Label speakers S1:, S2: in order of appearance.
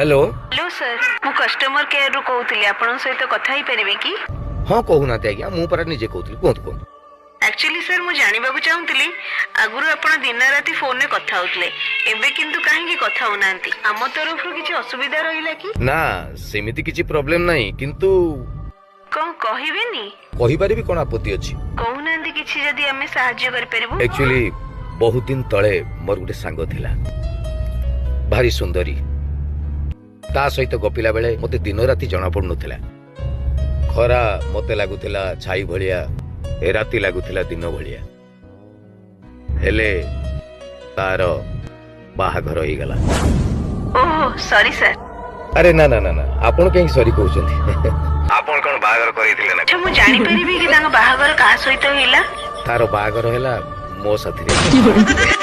S1: hello
S2: hello sir मु customer care रु कहूली आपण सहित कथा ही परिबे कि
S1: हाँ कहूना आज्ञा मु परा निजे कहूली कहतु
S2: एक्चुअली सर मु जानिबाबू चाहूतली आगुरु आपण दिन राती फोन रे कथा होतले एबे किंतु काहेकि कथा होनांती आम तरफरु किछि असुविधा रहिला कि
S1: ना सेमिति किछि प्रॉब्लम नाही किंतु
S2: कोन कहिबेनी
S1: कहि परिबी कोन आपत्ति अछि
S2: कहूनांती किछि जदी हमें सहाय्य कर परिबो
S1: एक्चुअली बहुत दिन तळे मोर गुटे सांग थिला भारी सुंदरी ता सहित गपिला बेले मते दिन राती जणा पडु नथिला खरा मते लागुथिला छाई भलिया ए राती लागुथिला दिन भलिया हेले तार बाहाघर होई गला
S2: ओह सॉरी सर
S1: अरे ना ना ना ना आपण कहीं सॉरी कहउछन्ती आपण कोन बाहाघर करिथिले ना
S2: अच्छा मु जानि परिबी कि तांग बाहाघर का सहित होइला
S1: तार बाहाघर हैला मो साथी